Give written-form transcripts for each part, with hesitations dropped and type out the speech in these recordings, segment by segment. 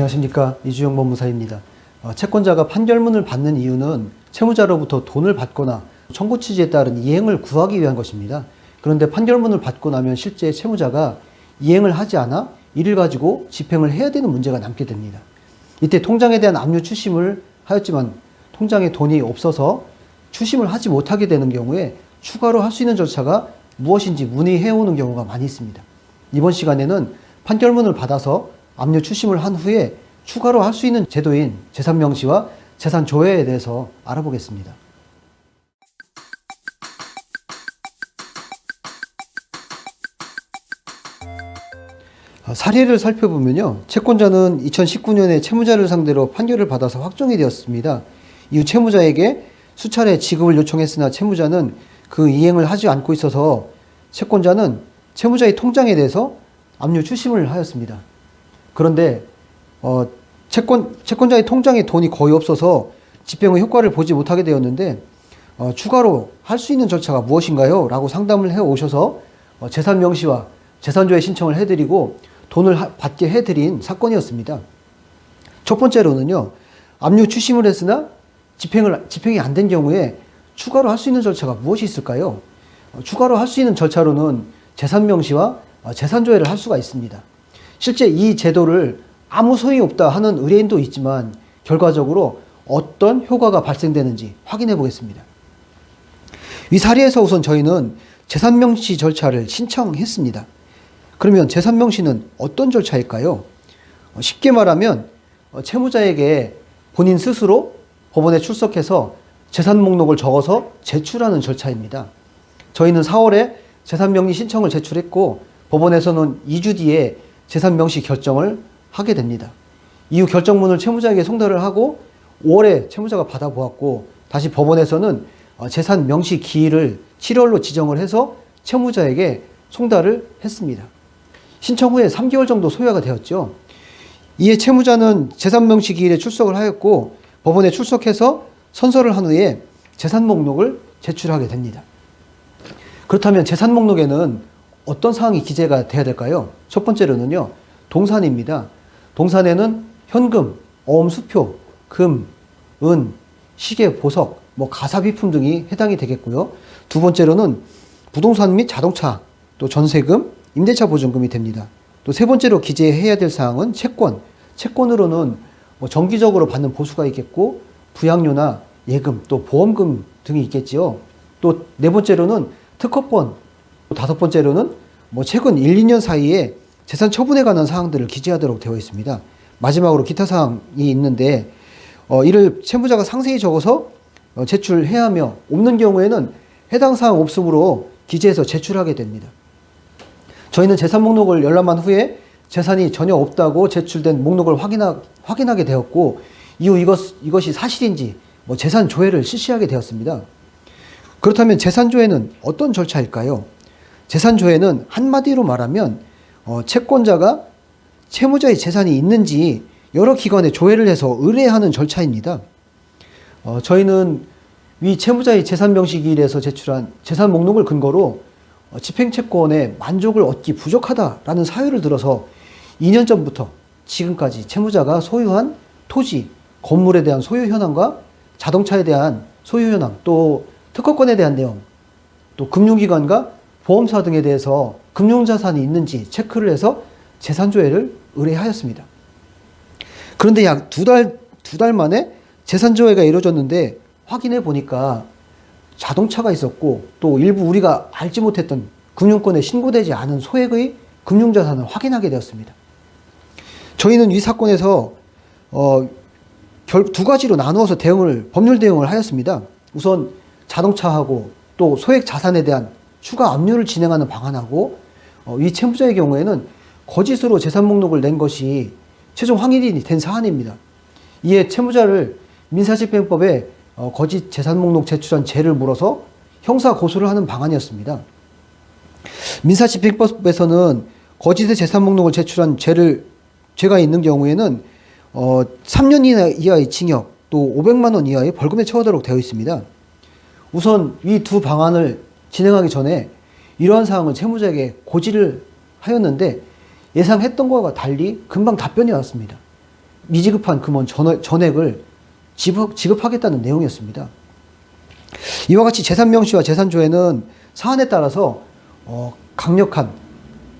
안녕하십니까, 이주영 법무사입니다. 채권자가 판결문을 받는 이유는 채무자로부터 돈을 받거나 청구 취지에 따른 이행을 구하기 위한 것입니다. 그런데 판결문을 받고 나면 실제 채무자가 이행을 하지 않아 이를 가지고 집행을 해야 되는 문제가 남게 됩니다. 이때 통장에 대한 압류 추심을 하였지만 통장에 돈이 없어서 추심을 하지 못하게 되는 경우에 추가로 할 수 있는 절차가 무엇인지 문의해오는 경우가 많이 있습니다. 이번 시간에는 판결문을 받아서 압류 추심을 한 후에 추가로 할 수 있는 제도인 재산 명시와 재산 조회에 대해서 알아보겠습니다. 사례를 살펴보면요, 채권자는 2019년에 채무자를 상대로 판결을 받아서 확정이 되었습니다. 이후 채무자에게 수차례 지급을 요청했으나 채무자는 그 이행을 하지 않고 있어서 채권자는 채무자의 통장에 대해서 압류 추심을 하였습니다. 그런데 채권자의 통장에 돈이 거의 없어서 집행의 효과를 보지 못하게 되었는데 추가로 할 수 있는 절차가 무엇인가요? 라고 상담을 해 오셔서 재산 명시와 재산조회 신청을 해드리고 돈을 받게 해드린 사건이었습니다. 첫 번째로는요, 압류 추심을 했으나 집행이 안 된 경우에 추가로 할 수 있는 절차가 무엇이 있을까요? 추가로 할 수 있는 절차로는 재산 명시와 재산조회를 할 수가 있습니다. 실제 이 제도를 아무 소용이 없다 하는 의뢰인도 있지만 결과적으로 어떤 효과가 발생되는지 확인해 보겠습니다. 이 사례에서 우선 저희는 재산 명시 절차를 신청했습니다. 그러면 재산 명시는 어떤 절차일까요? 쉽게 말하면 채무자에게 본인 스스로 법원에 출석해서 재산 목록을 적어서 제출하는 절차입니다. 저희는 4월에 재산 명시 신청을 제출했고 법원에서는 2주 뒤에 재산 명시 결정을 하게 됩니다. 이후 결정문을 채무자에게 송달을 하고 5월에 채무자가 받아보았고 다시 법원에서는 재산 명시 기일을 7월로 지정을 해서 채무자에게 송달을 했습니다. 신청 후에 3개월 정도 소요가 되었죠. 이에 채무자는 재산 명시 기일에 출석을 하였고 법원에 출석해서 선서를 한 후에 재산 목록을 제출하게 됩니다. 그렇다면 재산 목록에는 어떤 사항이 기재가 돼야 될까요? 첫 번째로는요, 동산입니다. 동산에는 현금, 어음수표, 금, 은, 시계, 보석, 가사비품 등이 해당이 되겠고요. 두 번째로는 부동산 및 자동차, 또 전세금, 임대차 보증금이 됩니다. 또 세 번째로 기재해야 될 사항은 채권. 채권으로는 정기적으로 받는 보수가 있겠고 부양료나 예금, 또 보험금 등이 있겠지요. 또 네 번째로는 특허권, 또 다섯 번째로는 최근 1, 2년 사이에 재산 처분에 관한 사항들을 기재하도록 되어 있습니다. 마지막으로 기타 사항이 있는데 이를 채무자가 상세히 적어서 제출해야 하며 없는 경우에는 해당 사항 없음으로 기재해서 제출하게 됩니다. 저희는 재산 목록을 열람한 후에 재산이 전혀 없다고 제출된 목록을 확인하게 되었고 이후 이것이 사실인지 재산 조회를 실시하게 되었습니다. 그렇다면 재산 조회는 어떤 절차일까요? 재산 조회는 한마디로 말하면 채권자가 채무자의 재산이 있는지 여러 기관에 조회를 해서 의뢰하는 절차입니다. 저희는 위 채무자의 재산 명시 기일에서 제출한 재산 목록을 근거로 집행채권에 만족을 얻기 부족하다라는 사유를 들어서 2년 전부터 지금까지 채무자가 소유한 토지, 건물에 대한 소유 현황과 자동차에 대한 소유 현황, 또 특허권에 대한 내용, 또 금융기관과 보험사 등에 대해서 금융자산이 있는지 체크를 해서 재산조회를 의뢰하였습니다. 그런데 약 두 달 만에 재산조회가 이루어졌는데 확인해 보니까 자동차가 있었고 또 일부 우리가 알지 못했던 금융권에 신고되지 않은 소액의 금융자산을 확인하게 되었습니다. 저희는 이 사건에서 두 가지로 나누어서 법률 대응을 하였습니다. 우선 자동차하고 또 소액 자산에 대한 추가 압류를 진행하는 방안하고 이 채무자의 경우에는 거짓으로 재산 목록을 낸 것이 최종 확인이 된 사안입니다. 이에 채무자를 민사집행법에 거짓 재산 목록 제출한 죄를 물어서 형사 고소를 하는 방안이었습니다. 민사집행법에서는 거짓의 재산 목록을 제출한 죄가 있는 경우에는 3년 이하의 징역 또 500만 원 이하의 벌금에 처하도록 되어 있습니다. 우선 이 두 방안을 진행하기 전에 이러한 사항을 채무자에게 고지를 하였는데 예상했던 것과 달리 금방 답변이 왔습니다. 미지급한 금원 전액을 지급하겠다는 내용이었습니다. 이와 같이 재산명시와 재산조회는 사안에 따라서 강력한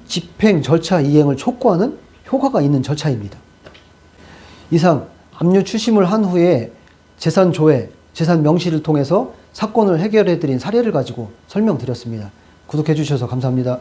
집행 절차 이행을 촉구하는 효과가 있는 절차입니다. 이상 압류 추심을 한 후에 재산조회, 재산명시를 통해서 사건을 해결해 드린 사례를 가지고 설명드렸습니다. 구독해 주셔서 감사합니다.